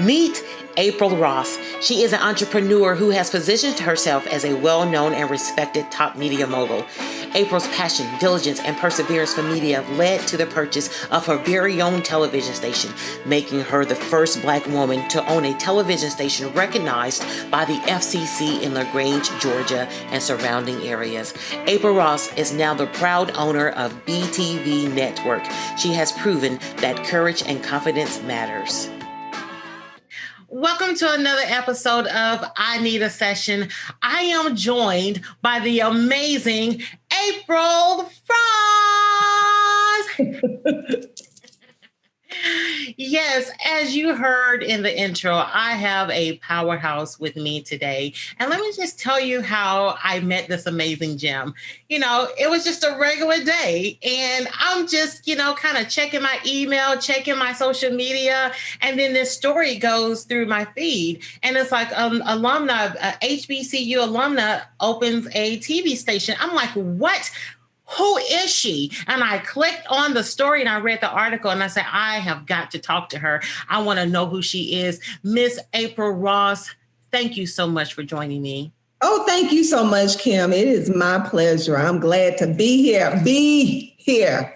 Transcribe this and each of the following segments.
Meet April Ross. She is an entrepreneur who has positioned herself as a well-known and respected top media mogul. April's passion, diligence, and perseverance for media led to the purchase of her very own television station, making her the first Black woman to own a television station recognized by the FCC in Lagrange, Georgia, and surrounding areas. April Ross is now the proud owner of BEETV Network. She has proven that courage and confidence matters. Welcome to another episode of I Need a Session. I am joined by the amazing April Ross. Yes, as you heard in the intro, I have a powerhouse with me today. And let me just tell you how I met this amazing gem. It was just a regular day. And I'm just, kind of checking my email, checking my social media. And then this story goes through my feed. And it's like HBCU alumna opens a TV station. I'm like, what? Who is she? And I clicked on the story and I read the article and I said, I have got to talk to her. I want to know who she is. Miss April Ross, thank you so much for joining me. Oh, thank you so much, Kim. It is my pleasure. I'm glad to be here.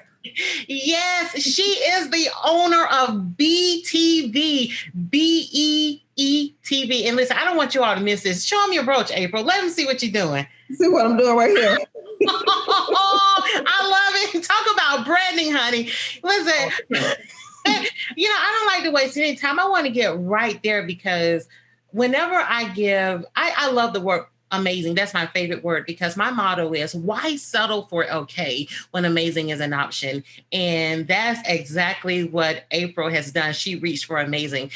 Yes, she is the owner of BEETV, BEETV. And listen, I don't want you all to miss this. Show them your brooch, April. Let them see what you're doing. See what I'm doing right here. Oh, I love it. Talk about branding, honey. Listen, I don't like to waste any time. I want to get right there because whenever I love the word amazing. That's my favorite word because my motto is why settle for okay when amazing is an option? And that's exactly what April has done. She reached for amazing.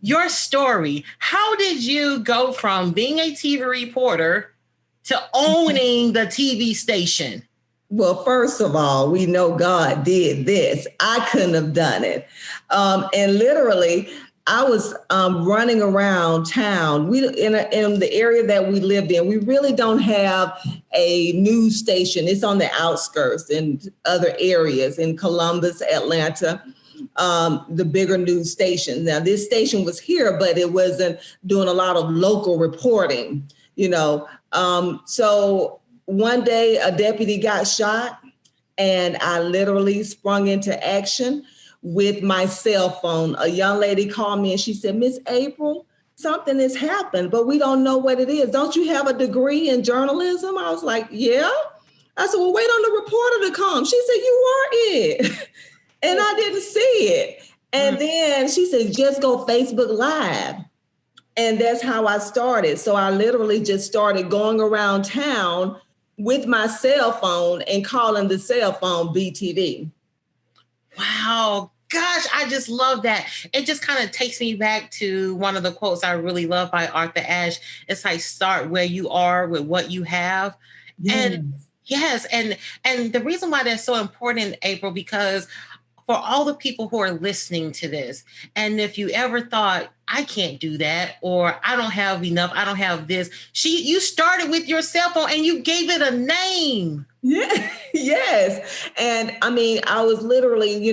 Your story, how did you go from being a TV reporter to owning the TV station? Well, first of all, we know God did this. I couldn't have done it. And literally, I was running around town. In the area that we lived in, we really don't have a news station. It's on the outskirts in other areas in Columbus, Atlanta, the bigger news station. Now, this station was here, but it wasn't doing a lot of local reporting, So one day a deputy got shot and I literally sprung into action with my cell phone. A young lady called me and she said, Miss April, something has happened, but we don't know what it is. Don't you have a degree in journalism? I was like, yeah. I said, well, wait on the reporter to come. She said, you are it. And I didn't see it. And then she said, just go Facebook Live. And that's how I started. So I literally just started going around town with my cell phone and calling the cell phone BTV. Wow. Gosh, I just love that. It just kind of takes me back to one of the quotes I really love by Arthur Ashe. It's like start where you are with what you have. Yes. And yes, and the reason why that's so important, April, because for all the people who are listening to this, and if you ever thought, I can't do that, or I don't have enough, I don't have this, you started with your cell phone and you gave it a name. Yeah, yes. And I mean, I was literally,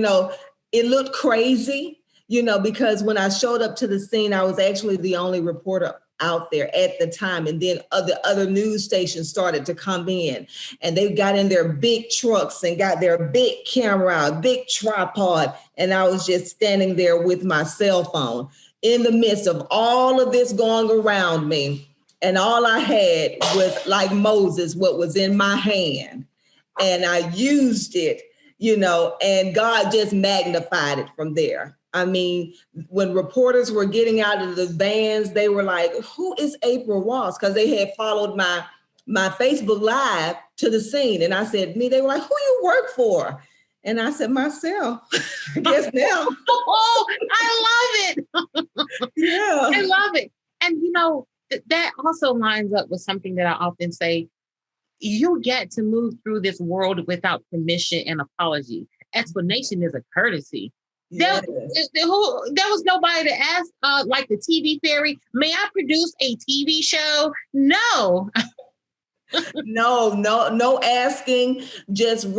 it looked crazy, because when I showed up to the scene, I was actually the only reporter out there at the time. And then other news stations started to come in and they got in their big trucks and got their big camera, big tripod. And I was just standing there with my cell phone in the midst of all of this going around me. And all I had was like Moses, what was in my hand. And I used it, and God just magnified it from there. I mean, when reporters were getting out of the vans, they were like, who is April Ross? Because they had followed my Facebook Live to the scene. And I said, me, they were like, who you work for? And I said, myself. I guess now. Oh, I love it. Yeah. I love it. And, that also lines up with something that I often say, you get to move through this world without permission and apology. Explanation is a courtesy. Yes. There was nobody to ask, like the TV fairy, may I produce a TV show? No. No asking, just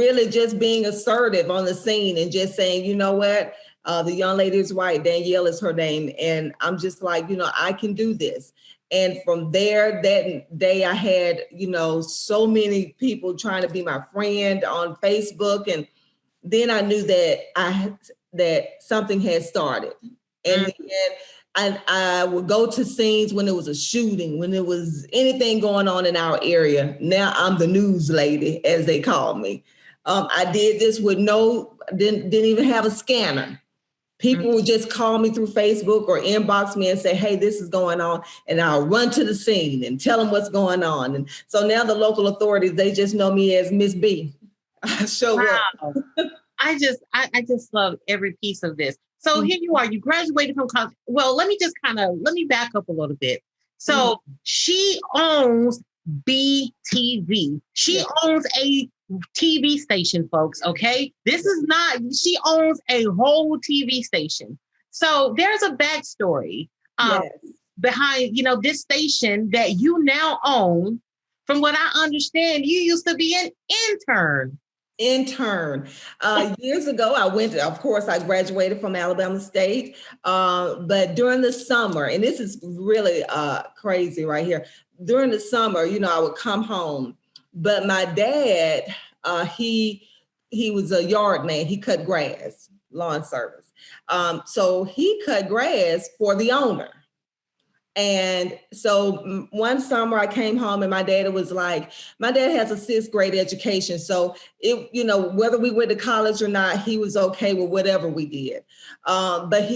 being assertive on the scene and just saying, you know what? The young lady is right. Danielle is her name. And I'm just like, I can do this. And from there, that day I had, so many people trying to be my friend on Facebook. And then I knew that something had started. And then I would go to scenes when there was a shooting, when there was anything going on in our area. Now I'm the news lady, as they call me. I did this with didn't even have a scanner. People would just call me through Facebook or inbox me and say, hey, this is going on. And I'll run to the scene and tell them what's going on. And so now the local authorities, they just know me as Miss B. I show up. I just love every piece of this. So here you are, you graduated from college. Well, let me back up a little bit. So she owns BEETV. She owns a TV station, folks. Okay. She owns a whole TV station. So there's a backstory behind, this station that you now own. From what I understand, you used to be an intern. Years ago, I graduated from Alabama State, but during the summer, and this is really crazy right here, during the summer, I would come home, but my dad, he was a yard man. He cut grass, lawn service. So he cut grass for the owner. And so one summer I came home and my dad has a 6th grade education. So whether we went to college or not, he was okay with whatever we did. But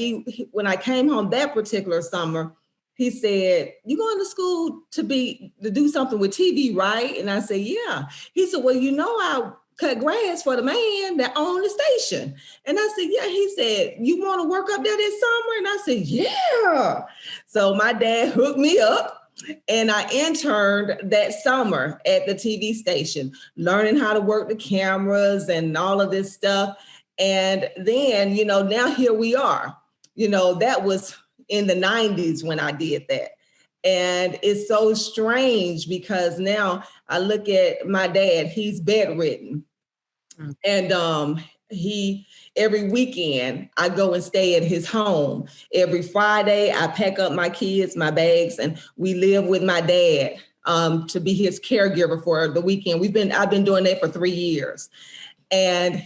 when I came home that particular summer, he said, "You going to school to do something with TV, right?" And I said, "Yeah." He said, "Well, I cut grass for the man that owned the station." And I said, "Yeah." He said, "You want to work up there this summer?" And I said, "Yeah." So my dad hooked me up and I interned that summer at the TV station, learning how to work the cameras and all of this stuff. And then, now here we are. That was in the 90s when I did that. And it's so strange because now I look at my dad, he's bedridden. And every weekend I go and stay at his home. Every Friday I pack up my kids, my bags, and we live with my dad to be his caregiver for the weekend. I've been doing that for 3 years. And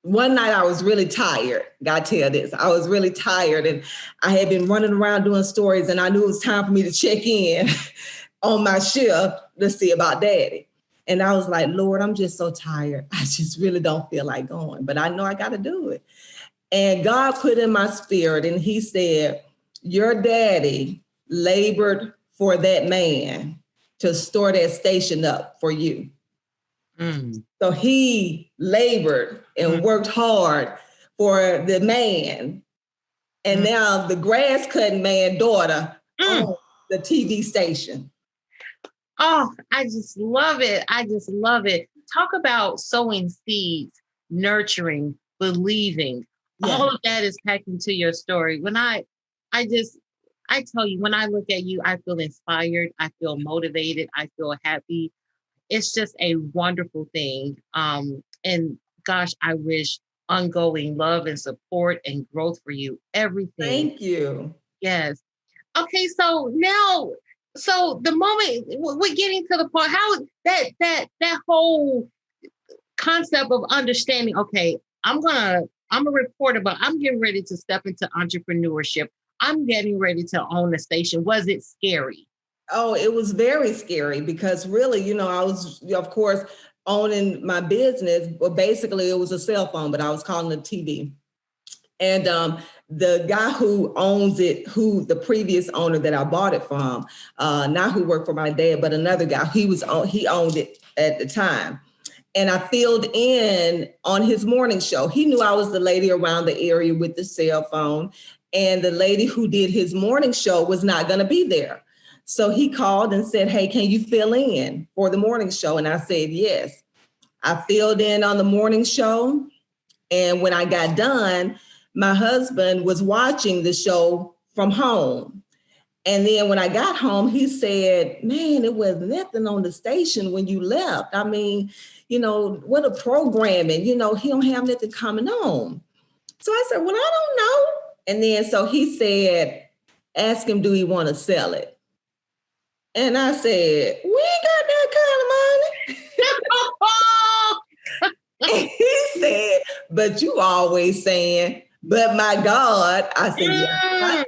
one night I was really tired. Gotta tell this. I was really tired and I had been running around doing stories and I knew it was time for me to check in on my shift to see about Daddy. And I was like, "Lord, I'm just so tired. I just really don't feel like going, but I know I got to do it." And God put in my spirit and he said, "Your daddy labored for that man to store that station up for you." So he labored and worked hard for the man. And now the grass cutting man daughter owns the TV station. Oh, I just love it. I just love it. Talk about sowing seeds, nurturing, believing. Yeah. All of that is packed into your story. When I tell you, when I look at you, I feel inspired. I feel motivated. I feel happy. It's just a wonderful thing. And gosh, I wish ongoing love and support and growth for you. Everything. Thank you. Yes. Okay. So now, the moment we're getting to the point, how that whole concept of understanding, okay, I'm a reporter, but I'm getting ready to step into entrepreneurship. I'm getting ready to own a station. Was it scary? Oh, it was very scary because really, I was, of course, owning my business, but basically it was a cell phone, but I was calling it TV. And the guy who owns it, the previous owner that I bought it from, not who worked for my dad, but another guy, he owned it at the time. And I filled in on his morning show. He knew I was the lady around the area with the cell phone. And the lady who did his morning show was not going to be there. So he called and said, "Hey, can you fill in for the morning show?" And I said, yes. I filled in on the morning show. And when I got done, my husband was watching the show from home. And then when I got home, he said, "Man, it was nothing on the station when you left. I mean, what a programming, he don't have nothing coming on." So I said, well, I don't know. And then so he said, ask him, do he want to sell it? And I said, we ain't got that kind of money. And he said, but you always saying, but my God. I said, yeah.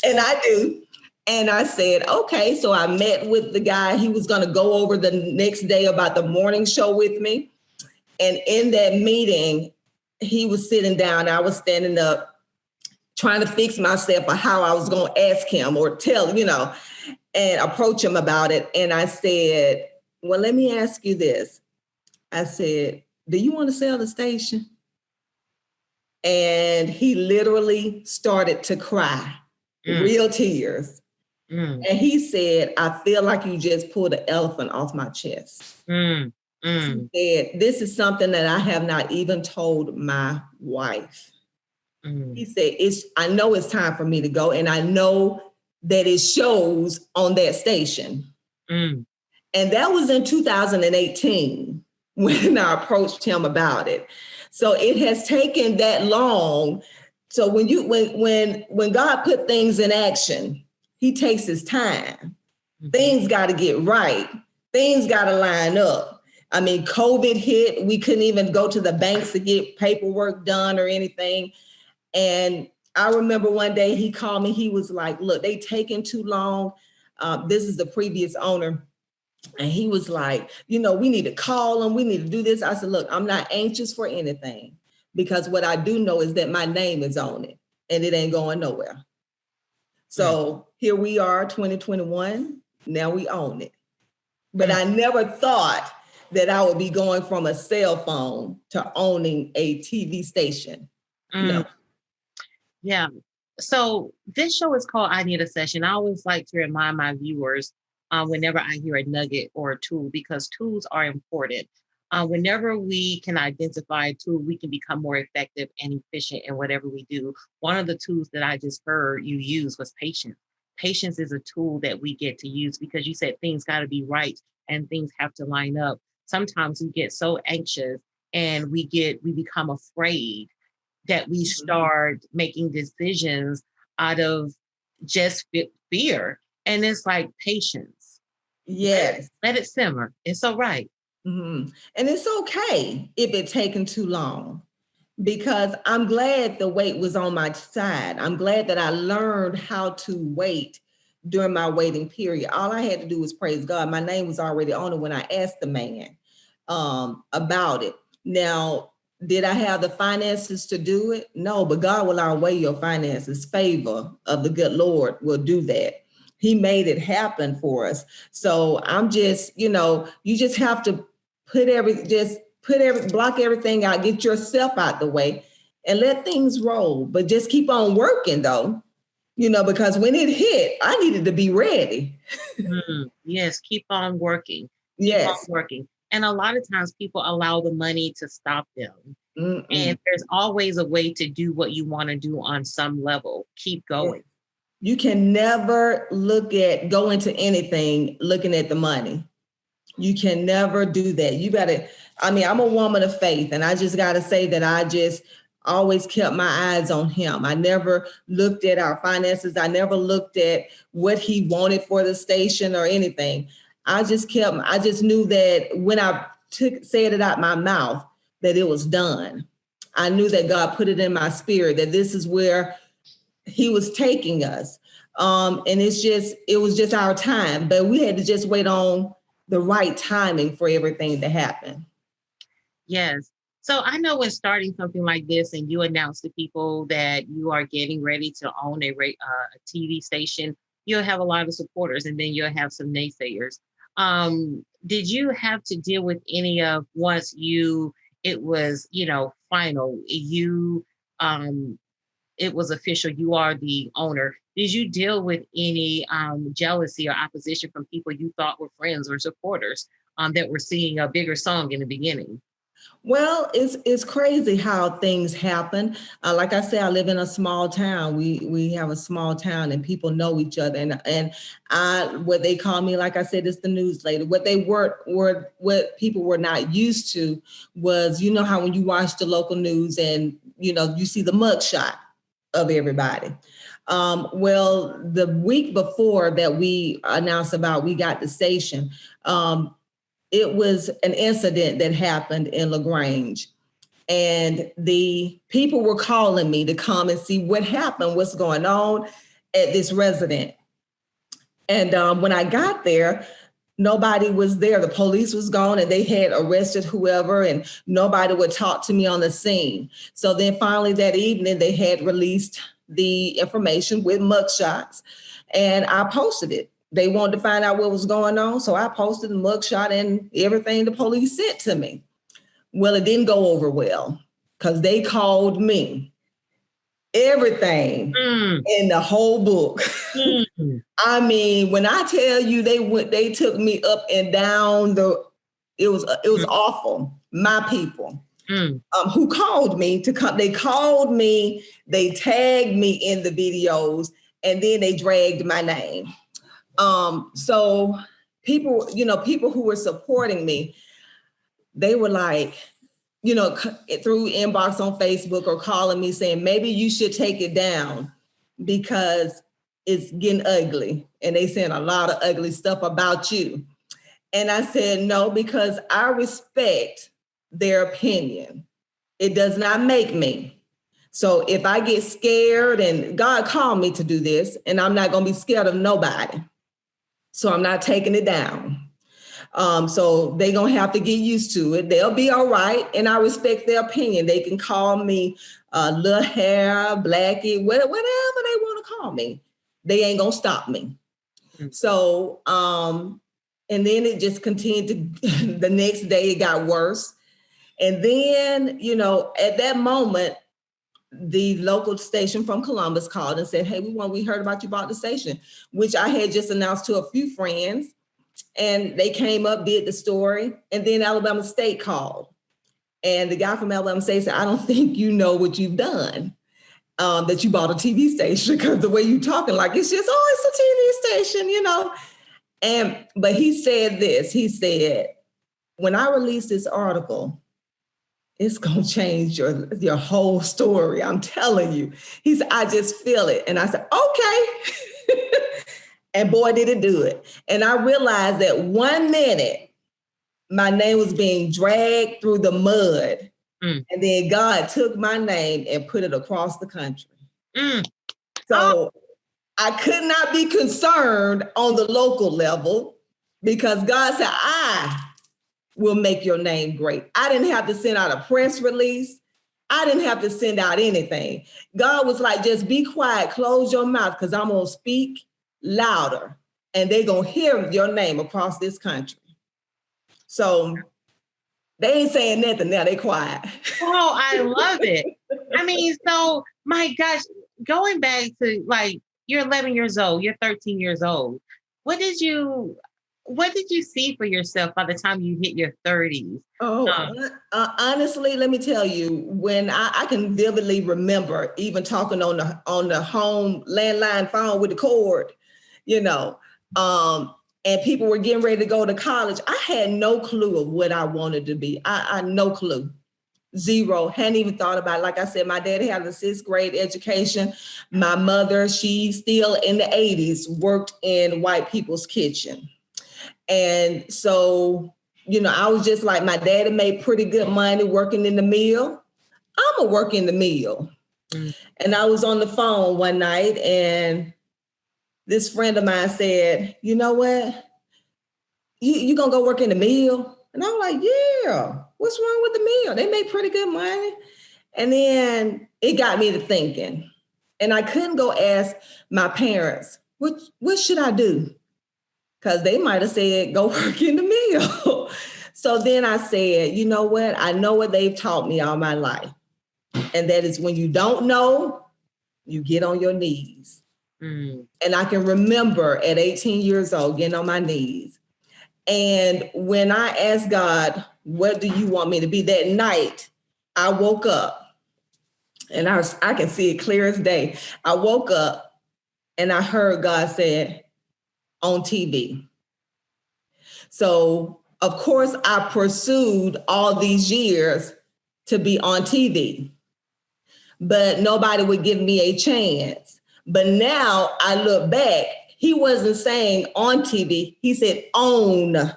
And I do. And I said, okay. So I met with the guy. He was going to go over the next day about the morning show with me. And in that meeting, he was sitting down. I was standing up trying to fix myself or how I was going to ask him or tell, and approach him about it. And I said, well, let me ask you this. I said, do you want to sell the station? And he literally started to cry, real tears. And he said, I feel like you just pulled an elephant off my chest. He said, this is something that I have not even told my wife. He said, I know it's time for me to go. And I know that it shows on that station. And that was in 2018 when I approached him about it. So it has taken that long. So when God put things in action, he takes his time. Things got to get right. Things got to line up. I mean, COVID hit. We couldn't even go to the banks to get paperwork done or anything. And I remember one day he called me. He was like, look, they taking too long. This is the previous owner. And he was like, we need to call them. We need to do this. I said, look, I'm not anxious for anything because what I do know is that my name is on it and it ain't going nowhere. So here we are, 2021. Now we own it. But I never thought that I would be going from a cell phone to owning a TV station. No. Yeah. So this show is called I Need a Session. I always like to remind my viewers whenever I hear a nugget or a tool, because tools are important. Whenever we can identify a tool, we can become more effective and efficient in whatever we do. One of the tools that I just heard you use was patience. Patience is a tool that we get to use because you said things got to be right and things have to line up. Sometimes we get so anxious and we become afraid that we start making decisions out of just fear. And it's like patience. Yes. Let it simmer. It's all right. And it's okay if it's taken too long, because I'm glad the wait was on my side. I'm glad that I learned how to wait during my waiting period. All I had to do was praise God. My name was already on it when I asked the man about it. Now, did I have the finances to do it? No, but God will outweigh your finances. Favor of the good Lord will do that. He made it happen for us. So I'm just, you just have to block everything out, get yourself out the way and let things roll. But just keep on working though, because when it hit, I needed to be ready. Yes, keep on working. Keep on working. And a lot of times people allow the money to stop them. And there's always a way to do what you want to do on some level. Keep going. You can never go into anything looking at the money. You can never do that. I'm a woman of faith, and I just got to say that I just always kept my eyes on him. I never looked at our finances. I never looked at what he wanted for the station or anything. I just knew that when I said it out my mouth, that it was done. I knew that God put it in my spirit, that this is where he was taking us. And it was just our time, but we had to just wait on the right timing for everything to happen. Yes. So I know when starting something like this and you announce to people that you are getting ready to own a TV station, you'll have a lot of supporters and then you'll have some naysayers. Did you have to deal with any of once it was, final, it was official, you are the owner. Did you deal with any jealousy or opposition from people you thought were friends or supporters that were singing a bigger song in the beginning? Well, it's crazy how things happen. Like I said, I live in a small town. We have a small town, and people know each other. And I what they call me, like I said, is the news lady. What they were what people were not used to was, you know, how when you watch the local news and you see the mugshot of everybody. Well, the week before that we announced about we got the station. It was an incident that happened in Lagrange, and the people were calling me to come and see what happened, what's going on at this resident. And when I got there, nobody was there. The police was gone and they had arrested whoever, and nobody would talk to me on the scene. So then finally that evening, they had released the information with mugshots, and I posted it. They wanted to find out what was going on. So I posted the mugshot and everything the police sent to me. Well, it didn't go over well because they called me everything in the whole book. I mean, when I tell you they took me up and down it was awful. My people who called me to come, they called me, they tagged me in the videos, and then they dragged my name. So people who were supporting me, they were like, through inbox on Facebook or calling me saying, maybe you should take it down because it's getting ugly. And they saying a lot of ugly stuff about you. And I said, no, because I respect their opinion. It does not make me. So if I get scared, and God called me to do this, and I'm not going to be scared of nobody. So I'm not taking it down. So they're going to have to get used to it. They'll be all right. And I respect their opinion. They can call me little hair, blackie, whatever they want to call me. They ain't going to stop me. So, and then it just continued to, the next day it got worse. And then, at that moment, the local station from Columbus called and said, hey, we heard about you bought the station, which I had just announced to a few friends. And they came up, did the story. And then Alabama State called. And the guy from Alabama State said, I don't think you know what you've done, that you bought a TV station, because the way you're talking, like it's just, it's a TV station, But he said this, he said, when I release this article, it's going to change your whole story. I'm telling you. He said, I just feel it. And I said, okay. And boy, did it do it. And I realized that 1 minute, my name was being dragged through the mud. And then God took my name and put it across the country. So I could not be concerned on the local level because God said, I will make your name great. I didn't have to send out a press release. I didn't have to send out anything. God was like, just be quiet, close your mouth, because I'm going to speak louder and they're going to hear your name across this country. So they ain't saying nothing now, they quiet. Oh, I love it. I mean, so my gosh, going back to like, you're 11 years old, you're 13 years old. What did you see for yourself by the time you hit your 30s? Honestly, let me tell you, when I can vividly remember even talking on the home landline phone with the cord, and people were getting ready to go to college. I had no clue of what I wanted to be. I no clue. Zero. Hadn't even thought about it. Like I said, my dad had a 6th grade education. My mother, she still in the 80s worked in white people's kitchen. And so, I was just like, my daddy made pretty good money working in the mill. I'm going to work in the mill. And I was on the phone one night and this friend of mine said, you know what? You going to go work in the mill? And I'm like, yeah, what's wrong with the mill? They make pretty good money. And then it got me to thinking. And I couldn't go ask my parents, what should I do? Because they might have said, go work in the mill. So then I said, you know what? I know what they've taught me all my life. And that is when you don't know, you get on your knees. And I can remember at 18 years old getting on my knees. And when I asked God, what do you want me to be? That night, I woke up and I can see it clear as day. I woke up and I heard God said, on TV. So, of course, I pursued all these years to be on TV, but nobody would give me a chance. But now I look back, he wasn't saying on TV, he said on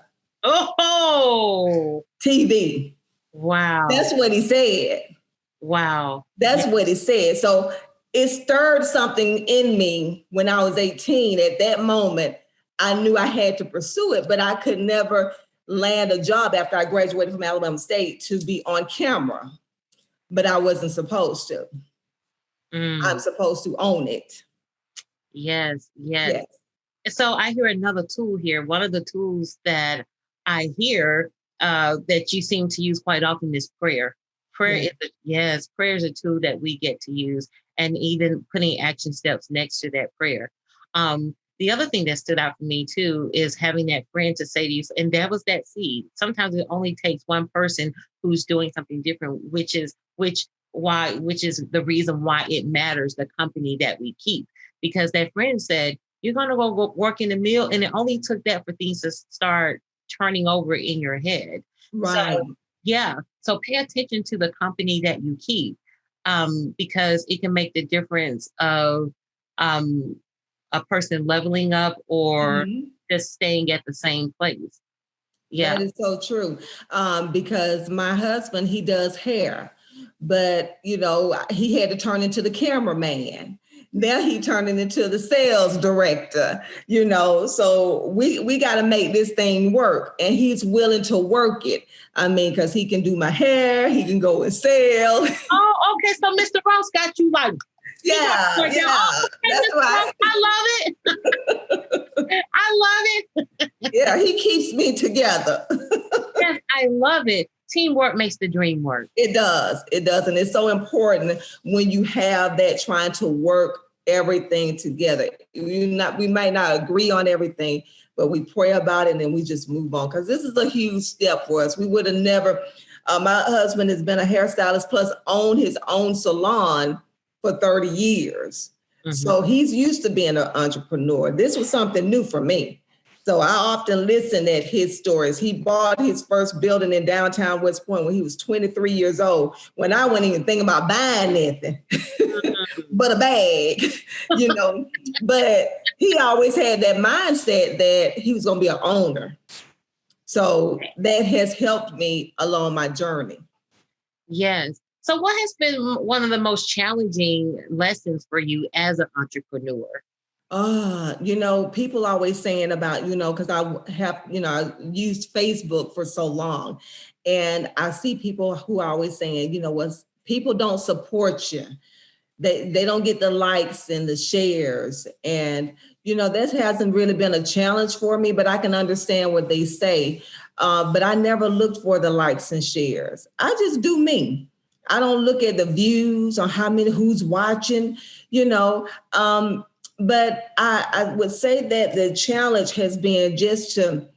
TV. Wow. That's what he said. Wow. That's what he said. So it stirred something in me when I was 18. At that moment, I knew I had to pursue it, but I could never land a job after I graduated from Alabama State to be on camera. But I wasn't supposed to. I'm supposed to own it. Yes. So I hear another tool here. One of the tools that I hear that you seem to use quite often is prayer. Prayer is a tool that we get to use, and even putting action steps next to that prayer. The other thing that stood out for me too is having that friend to say to you, and that was that seed. Sometimes it only takes one person who's doing something different, which is the reason why it matters, the company that we keep. Because that friend said, you're going to go work in the mill. And it only took that for things to start turning over in your head. Right. So pay attention to the company that you keep, because it can make the difference of a person leveling up or just staying at the same place. Yeah. That is so true. Because my husband, he does hair, but he had to turn into the cameraman. Now he turning into the sales director, so we got to make this thing work, and he's willing to work it. I mean, because he can do my hair, he can go and sell. Oh, okay. So Mr. Ross got you like, yeah, that's right. I love it. I love it. Yeah, he keeps me together. Yes, I love it. Teamwork makes the dream work. It does. And it's so important when you have that, trying to work everything together. We might not agree on everything, but we pray about it and then we just move on, because this is a huge step for us. We would have never, my husband has been a hairstylist plus owned his own salon for 30 years. So he's used to being an entrepreneur. This was something new for me. So I often listen at his stories. He bought his first building in downtown West Point when he was 23 years old, when I wasn't even thinking about buying anything but a bag, But he always had that mindset that he was going to be an owner. So that has helped me along my journey. Yes. So what has been one of the most challenging lessons for you as an entrepreneur? People always saying about, because I have, I used Facebook for so long, and I see people who are always saying, people don't support you. They don't get the likes and the shares. And, that hasn't really been a challenge for me, but I can understand what they say. But I never looked for the likes and shares. I just do me. I don't look at the views or who's watching, but I would say that the challenge has been just to,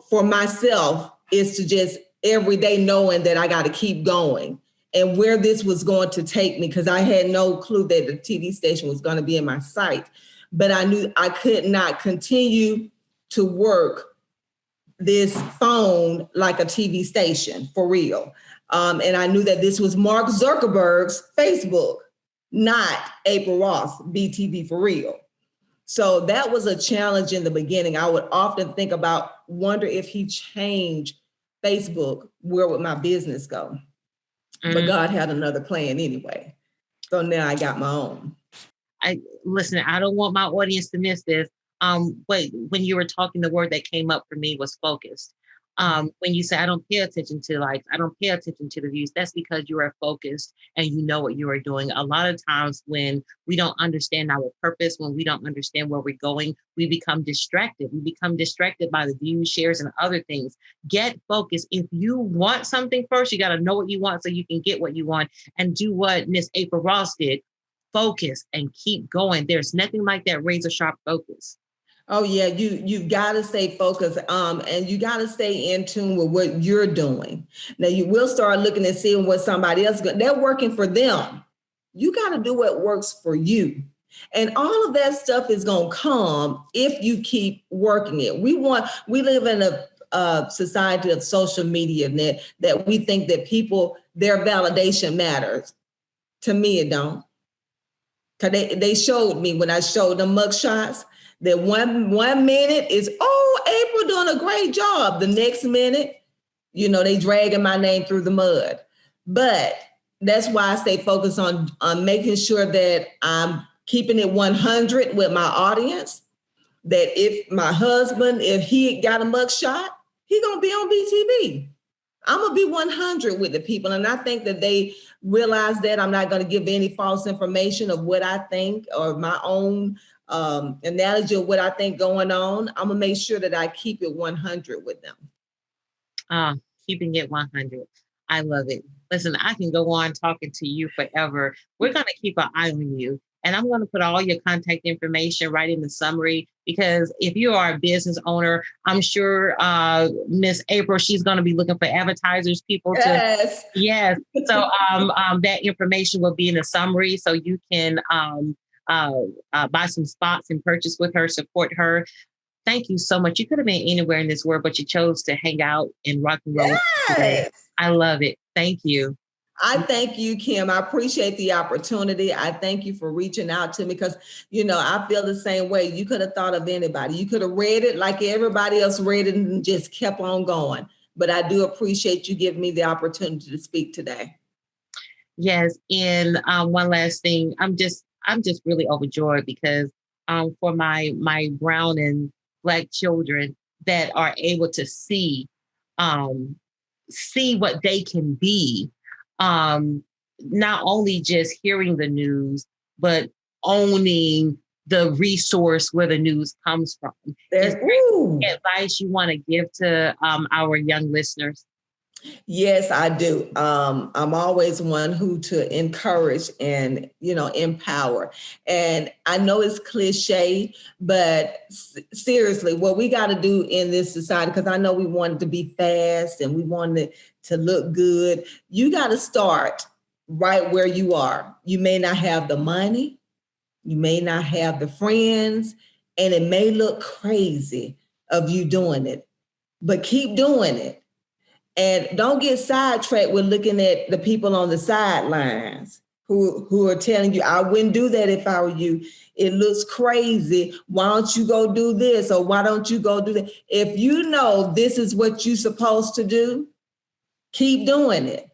for myself, is to just every day knowing that I got to keep going and where this was going to take me, because I had no clue that the TV station was going to be in my sight. But I knew I could not continue to work this phone like a TV station for real. And I knew that this was Mark Zuckerberg's Facebook, not April Ross, BEETV for real. So that was a challenge in the beginning. I would often think about, wonder if he changed Facebook, where would my business go? But God had another plan anyway. So now I got my own. I don't want my audience to miss this. But when you were talking, the word that came up for me was focused. When you say, I don't pay attention to likes, I don't pay attention to the views, that's because you are focused and you know what you are doing. A lot of times when we don't understand our purpose, when we don't understand where we're going, we become distracted. We become distracted by the views, shares, and other things. Get focused. If you want something first, you got to know what you want so you can get what you want, and do what Miss April Ross did. Focus and keep going. There's nothing like that razor sharp focus. Oh yeah, you've got to stay focused, and you got to stay in tune with what you're doing. Now you will start looking and seeing what somebody else they're working for them. You got to do what works for you, and all of that stuff is gonna come if you keep working it. We live in a society of social media that we think that people their validation matters. To me, it don't. Cause they showed me when I showed them mug shots that one minute is, oh, April doing a great job. The next minute, they dragging my name through the mud. But that's why I stay focused on making sure that I'm keeping it 100 with my audience. That if my husband, if he got a mug shot, he gonna be on BTV. I'm gonna be 100 with the people, and I think that they realize that I'm not going to give any false information of what I think or my own analogy of what I think going on. I'm gonna make sure that I keep it 100 with them. Keeping it 100. I love it. Listen, I can go on talking to you forever. We're going to keep an eye on you. And I'm going to put all your contact information right in the summary, because if you are a business owner, I'm sure Miss April, she's going to be looking for advertisers, people yes. to. Yes. So that information will be in the summary, so you can buy some spots and purchase with her, support her. Thank you so much. You could have been anywhere in this world, but you chose to hang out and rock and roll. Yes. I love it. Thank you. I thank you, Kim. I appreciate the opportunity. I thank you for reaching out to me because, I feel the same way. You could have thought of anybody. You could have read it like everybody else read it and just kept on going. But I do appreciate you giving me the opportunity to speak today. Yes. And one last thing, I'm just really overjoyed because for my brown and Black children that are able to see what they can be, not only just hearing the news, but owning the resource where the news comes from. Is there advice you want to give to our young listeners? Yes, I do. I'm always one who to encourage and, empower. And I know it's cliche, but seriously, what we got to do in this society, because I know we wanted to be fast and we wanted to look good. You got to start right where you are. You may not have the money, you may not have the friends, and it may look crazy of you doing it, but keep doing it. And don't get sidetracked with looking at the people on the sidelines who are telling you, I wouldn't do that if I were you. It looks crazy. Why don't you go do this? Or why don't you go do that? If you know this is what you're supposed to do, keep doing it.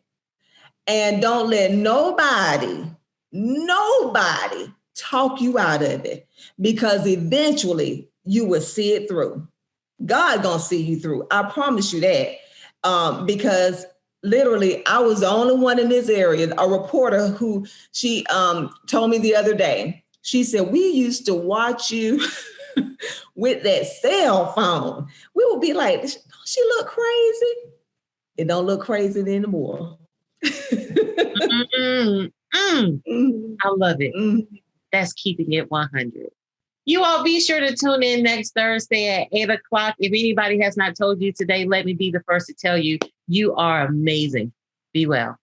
And don't let nobody talk you out of it, because eventually you will see it through. God gonna see you through. I promise you that. Because literally I was the only one in this area, a reporter who she told me the other day, she said, we used to watch you with that cell phone. We would be like, don't she look crazy? It don't look crazy anymore. I love it. That's keeping it 100. You all be sure to tune in next Thursday at 8:00. If anybody has not told you today, let me be the first to tell you, you are amazing. Be well.